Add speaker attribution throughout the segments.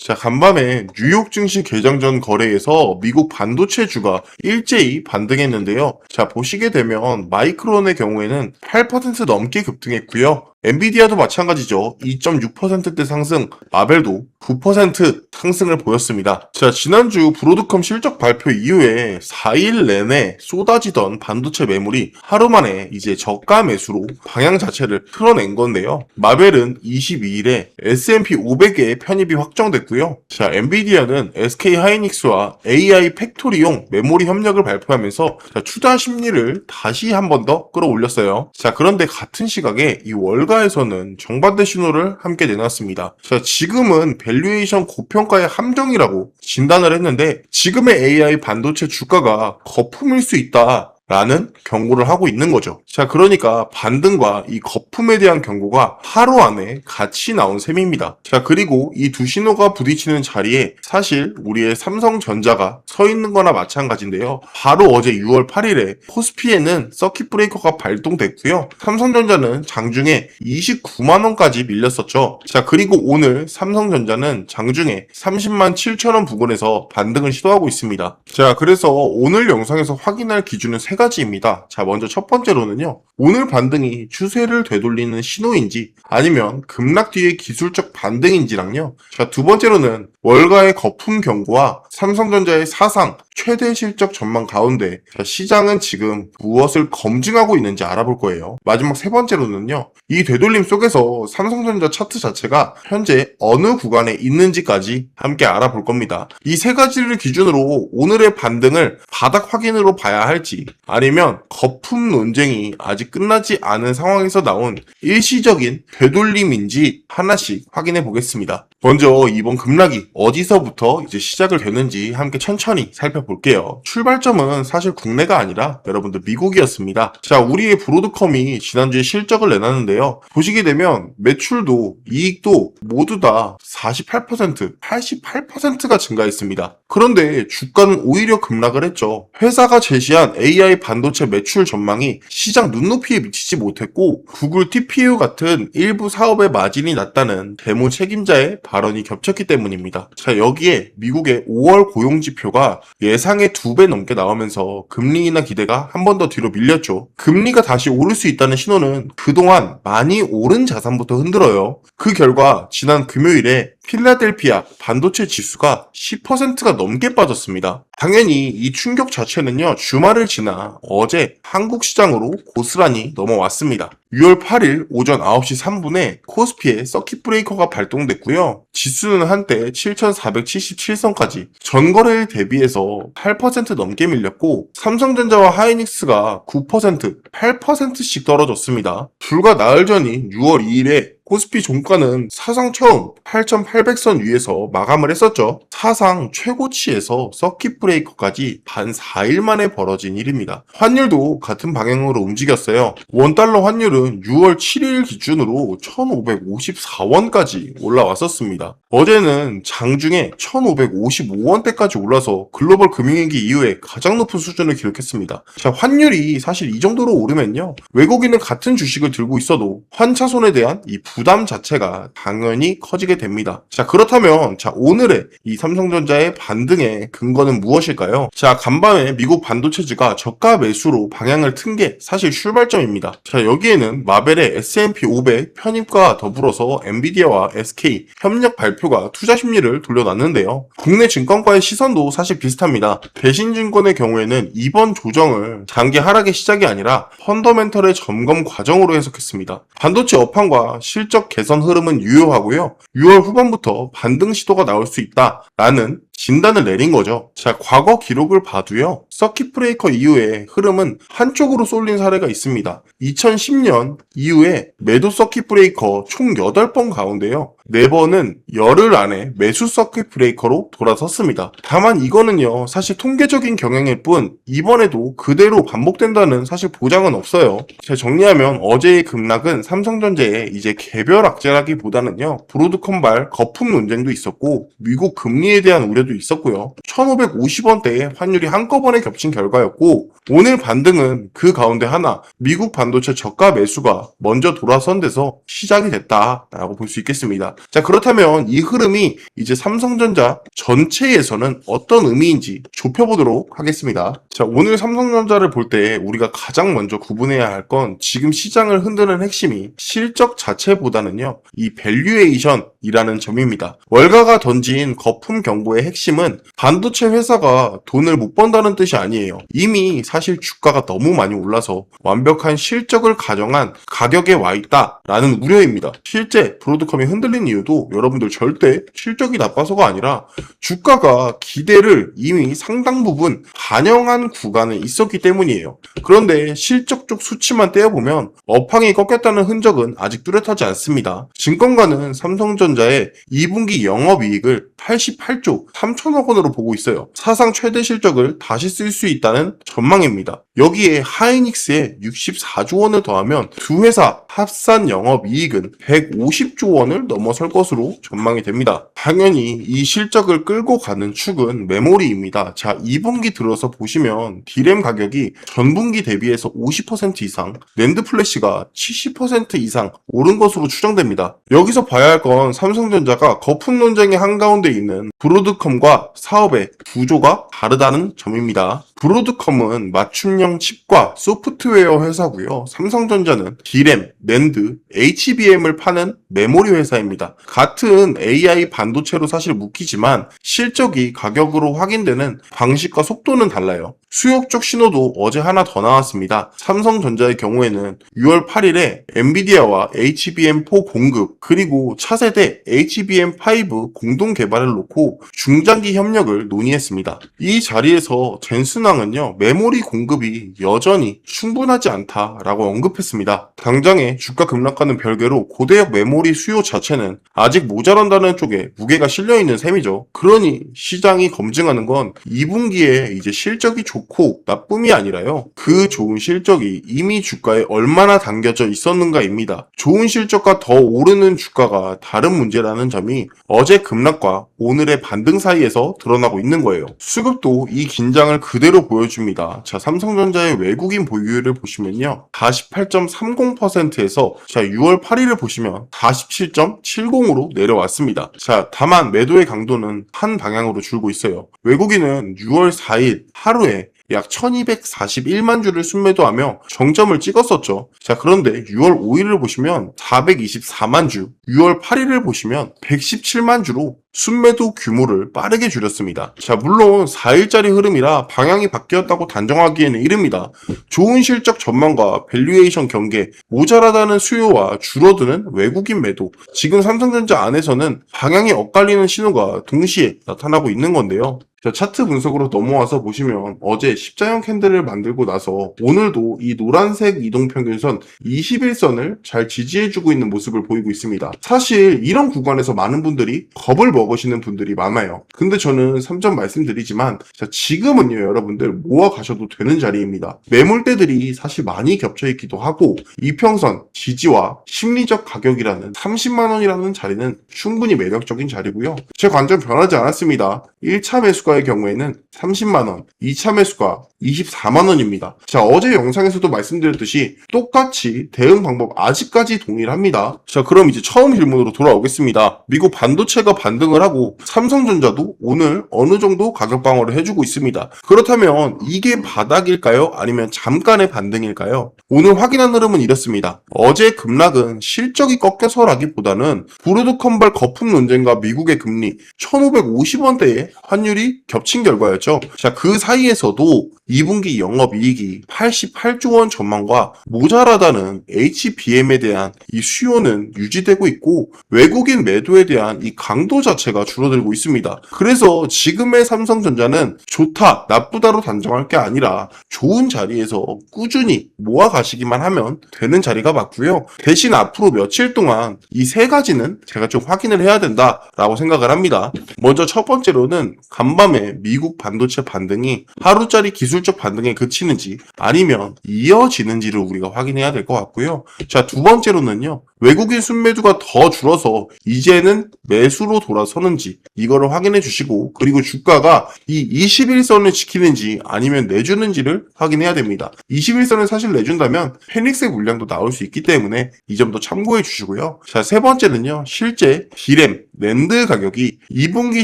Speaker 1: 자, 간밤에 뉴욕 증시 개장 전 거래에서 미국 반도체주가 일제히 반등했는데요. 자, 보시게 되면 마이크론의 경우에는 8% 넘게 급등했고요. 엔비디아도 마찬가지죠. 2.6%대 상승, 마벨도 9% 상승을 보였습니다. 자, 지난주 브로드컴 실적 발표 이후에 4일 내내 쏟아지던 반도체 매물이 하루 만에 이제 저가 매수로 방향 자체를 틀어낸 건데요. 마벨은 22일에 S&P 500에 편입이 확정됐고요. 자, 엔비디아는 SK 하이닉스와 AI 팩토리용 메모리 협력을 발표하면서 자, 투자 심리를 다시 한 번 더 끌어올렸어요. 자, 그런데 같은 시각에 이 월가에서는 정반대 신호를 함께 내놨습니다. 자, 지금은 밸류에이션 고평가의 함정이라고 진단을 했는데 지금의 AI 반도체 주가가 거품일 수 있다 라는 경고를 하고 있는 거죠. 자, 그러니까 반등과 이 거품에 대한 경고가 하루 안에 같이 나온 셈입니다. 자, 그리고 이 두 신호가 부딪히는 자리에 사실 우리의 삼성전자가 서 있는 거나 마찬가지인데요. 바로 어제 6월 8일에 코스피에는 서킷 브레이커가 발동됐고요. 삼성전자는 장중에 29만 원까지 밀렸었죠. 자, 그리고 오늘 삼성전자는 장중에 30만 7천 원 부근에서 반등을 시도하고 있습니다. 자, 그래서 오늘 영상에서 확인할 기준은 세 가지입니다. 자, 먼저 첫 번째로는요. 오늘 반등이 추세를 되돌리는 신호인지 아니면 급락 뒤의 기술적 반등인지랑요. 자, 두 번째로는 월가의 거품 경고와 삼성전자의 사상 최대 실적 전망 가운데 시장은 지금 무엇을 검증하고 있는지 알아볼 거예요. 마지막 세 번째로는요. 이 되돌림 속에서 삼성전자 차트 자체가 현재 어느 구간에 있는지까지 함께 알아볼 겁니다. 이 세 가지를 기준으로 오늘의 반등을 바닥 확인으로 봐야 할지 아니면 거품 논쟁이 아직 끝나지 않은 상황에서 나온 일시적인 되돌림인지 하나씩 확인해 보겠습니다. 먼저 이번 급락이 어디서부터 이제 시작을 됐는지 함께 천천히 살펴볼게요. 출발점은 사실 국내가 아니라 여러분들 미국이었습니다. 자, 우리의 브로드컴이 지난주에 실적을 내놨는데요. 보시게 되면 매출도 이익도 모두 다 48%, 88%가 증가했습니다. 그런데 주가는 오히려 급락을 했죠. 회사가 제시한 AI 반도체 매출 전망이 시장 눈높이에 미치지 못했고 구글 TPU 같은 일부 사업의 마진이 낮다는 대모 책임자의 발언이 겹쳤기 때문입니다. 자, 여기에 미국의 5월 고용지표가 예상의 2배 넘게 나오면서 금리 인하 기대가 한 번 더 뒤로 밀렸죠. 금리가 다시 오를 수 있다는 신호는 그동안 많이 오른 자산부터 흔들어요. 그 결과 지난 금요일에 필라델피아 반도체 지수가 10%가 넘게 빠졌습니다. 당연히 이 충격 자체는요, 주말을 지나 어제 한국 시장으로 고스란히 넘어왔습니다. 6월 8일 오전 9시 3분에 코스피에 서킷 브레이커가 발동됐고요. 지수는 한때 7,477선까지 전거래일 대비해서 8% 넘게 밀렸고 삼성전자와 하이닉스가 9%, 8%씩 떨어졌습니다. 불과 나흘 전인 6월 2일에 코스피 종가는 사상 처음 8,800선 위에서 마감을 했었죠. 사상 최고치에서 서킷 브레이커까지 단 4일 만에 벌어진 일입니다. 환율도 같은 방향으로 움직였어요. 원달러 환율은 6월 7일 기준으로 1,554원까지 올라왔었습니다. 어제는 장중에 1,555원대까지 올라서 글로벌 금융위기 이후에 가장 높은 수준을 기록했습니다. 자, 환율이 사실 이 정도로 오르면요. 외국인은 같은 주식을 들고 있어도 환차손에 대한 이 부담 자체가 당연히 커지게 됩니다. 자, 그렇다면 오늘의 이 삼성전자의 반등의 근거는 무엇일까요? 자, 간밤에 미국 반도체주가 저가 매수로 방향을 튼 게 사실 출발점입니다. 자, 여기에는 마벨의 S&P 500 편입과 더불어서 엔비디아와 SK 협력 발표가 투자 심리를 돌려놨는데요. 국내 증권가의 시선도 사실 비슷합니다. 대신증권의 경우에는 이번 조정을 단기 하락의 시작이 아니라 펀더멘털의 점검 과정으로 해석했습니다. 반도체 업황과 실적 개선 흐름은 유효하고요. 6월 후반부터 반등 시도가 나올 수 있다라는 진단을 내린 거죠. 자, 과거 기록을 봐도요. 서킷 브레이커 이후에 흐름은 한쪽으로 쏠린 사례가 있습니다. 2010년 이후에 매도 서킷 브레이커 총 8번 가운데요. 4번은 열흘 안에 매수 서킷 브레이커로 돌아섰습니다. 다만 이거는요. 사실 통계적인 경향일 뿐 이번에도 그대로 반복된다는 사실 보장은 없어요. 제가 정리하면 어제의 급락은 삼성전자의 이제 개별 악재라기보다는요. 브로드컴발 거품 논쟁도 있었고 미국 금리에 대한 우려도 있었고요. 1,550원대의 환율이 한꺼번에 겹친 결과였고, 오늘 반등은 그 가운데 하나, 미국 반도체 저가 매수가 먼저 돌아선 데서 시작이 됐다라고 볼 수 있겠습니다. 자, 그렇다면 이 흐름이 이제 삼성전자 전체에서는 어떤 의미인지 좁혀보도록 하겠습니다. 자, 오늘 삼성전자를 볼 때 우리가 가장 먼저 구분해야 할 건 지금 시장을 흔드는 핵심이 실적 자체보다는요, 이 밸류에이션이라는 점입니다. 월가가 던진 거품 경고의 핵심은 반도체 회사가 돈을 못 번다는 뜻이 아니에요. 이미 사실 주가가 너무 많이 올라서 완벽한 실적을 가정한 가격에 와 있다라는 우려입니다. 실제 브로드컴이 흔들린 이유도 여러분들 절대 실적이 나빠서가 아니라 주가가 기대를 이미 상당 부분 반영한 구간에 있었기 때문이에요. 그런데 실적 쪽 수치만 떼어보면 업황이 꺾였다는 흔적은 아직 뚜렷하지 않습니다. 증권가는 삼성전자의 2분기 영업이익을 88조 3천억 원으로 보고 있어요. 사상 최대 실적을 다시 쓸 수 있다는 전망입니다. 여기에 하이닉스의 64조 원을 더하면 두 회사 합산 영업이익은 150조 원을 넘어설 것으로 전망이 됩니다. 당연히 이 실적을 끌고 가는 축은 메모리입니다. 자, 2분기 들어서 보시면 D램 가격이 전분기 대비해서 50% 이상, 낸드 플래시가 70% 이상 오른 것으로 추정됩니다. 여기서 봐야 할 건 삼성전자가 거품 논쟁의 한가운데 있는 브로드컴과 사업의 구조가 다르다는 점입니다. 브로드컴은 맞춤형 칩과 소프트웨어 회사고요. 삼성전자는 D램, 낸드, HBM을 파는 메모리 회사입니다. 같은 AI 반도체로 사실 묶이지만 실적이 가격으로 확인되는 방식과 속도는 달라요. 수요 쪽 신호도 어제 하나 더 나왔습니다. 삼성전자의 경우에는 6월 8일에 엔비디아와 HBM4 공급 그리고 차세대 HBM5 공동 개발을 놓고 중장기 협력을 논의했습니다. 이 자리에서 젠슨왕은요, 메모리 공급이 여전히 충분하지 않다라고 언급했습니다. 당장의 주가 급락과는 별개로 고대역 메모리 수요 자체는 아직 모자란다는 쪽에 무게가 실려있는 셈이죠. 그러니 시장이 검증하는 건 2분기에 이제 실적이 좋고 나쁨이 아니라요, 그 좋은 실적이 이미 주가에 얼마나 담겨져 있었는가입니다. 좋은 실적과 더 오르는 주가가 다른 문제라는 점이 어제 급락과 오늘의 반등 사이에서 드러나고 있는 거예요. 수급도 이 긴장을 그대로 보여줍니다. 자, 삼성전자의 외국인 보유율을 보시면요, 48.30%에서 자 6월 8일을 보시면 47.70으로 내려왔습니다. 자, 다만 매도의 강도는 한 방향으로 줄고 있어요. 외국인은 6월 4일 하루에 약 1241만 주를 순매도하며 정점을 찍었었죠. 자, 그런데 6월 5일을 보시면 424만 주, 6월 8일을 보시면 117만 주로 순매도 규모를 빠르게 줄였습니다. 자, 물론 4일짜리 흐름이라 방향이 바뀌었다고 단정하기에는 이릅니다. 좋은 실적 전망과 밸류에이션 경계, 모자라다는 수요와 줄어드는 외국인 매도, 지금 삼성전자 안에서는 방향이 엇갈리는 신호가 동시에 나타나고 있는 건데요. 자, 차트 분석으로 넘어와서 보시면 어제 십자형 캔들을 만들고 나서 오늘도 이 노란색 이동평균선 21선을 잘 지지해주고 있는 모습을 보이고 있습니다. 사실 이런 구간에서 많은 분들이 겁을 먹으시는 분들이 많아요. 근데 저는 3점 말씀드리지만, 자, 지금은요 여러분들 모아 가셔도 되는 자리입니다. 매물대들이 사실 많이 겹쳐있기도 하고 이평선 지지와 심리적 가격이라는 30만원이라는 자리는 충분히 매력적인 자리고요. 제 관점 변하지 않았습니다. 1차 매수가의 경우에는 30만원, 2차 매수가 24만원입니다. 자, 어제 영상에서도 말씀드렸듯이 똑같이 대응 방법 아직까지 동일합니다. 자, 그럼 이제 처음 질문으로 돌아오겠습니다. 미국 반도체가 반등을 하고 삼성전자도 오늘 어느 정도 가격 방어를 해주고 있습니다. 그렇다면 이게 바닥일까요? 아니면 잠깐의 반등일까요? 오늘 확인한 흐름은 이렇습니다. 어제 급락은 실적이 꺾여서라기보다는 브로드컴발 거품 논쟁과 미국의 금리 1,550원대의 환율이 겹친 결과였죠. 자, 그 사이에서도 2분기 영업이익이 88조 원 전망과 모자라다는 HBM에 대한 이 수요는 유지되고 있고 외국인 매도에 대한 이 강도 자체가 줄어들고 있습니다. 그래서 지금의 삼성전자는 좋다, 나쁘다로 단정할 게 아니라 좋은 자리에서 꾸준히 모아 가시기만 하면 되는 자리가 맞고요. 대신 앞으로 며칠 동안 이 세 가지는 제가 좀 확인을 해야 된다라고 생각을 합니다. 먼저 첫 번째로는 간밤에 미국 반도체 반등이 하루짜리 기술적 반등에 그치는지 아니면 이어지는지를 우리가 확인해야 될 것 같고요. 자, 두 번째로는요. 외국인 순매도가 더 줄어서 이제는 매수로 돌아서는지 이거를 확인해 주시고, 그리고 주가가 이 21선을 지키는지 아니면 내주는지를 확인해야 됩니다. 21선을 사실 내준다면 페닉스의 물량도 나올 수 있기 때문에 이 점도 참고해 주시고요. 자, 세 번째는요. 실제 디램, 낸드 가격이 2분기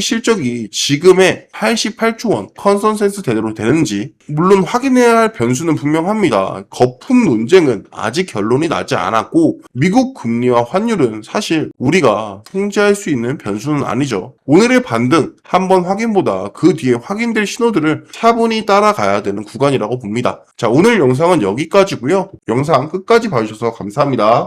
Speaker 1: 실적이 지금의 88조 원 컨센서스 대로 되는지, 물론 확인해야 할 변수는 분명합니다. 거품 논쟁은 아직 결론이 나지 않았고 미국 금리와 환율은 사실 우리가 통제할 수 있는 변수는 아니죠. 오늘의 반등 한번 확인보다 그 뒤에 확인될 신호들을 차분히 따라가야 되는 구간이라고 봅니다. 자, 오늘 영상은 여기까지고요. 영상 끝까지 봐주셔서 감사합니다.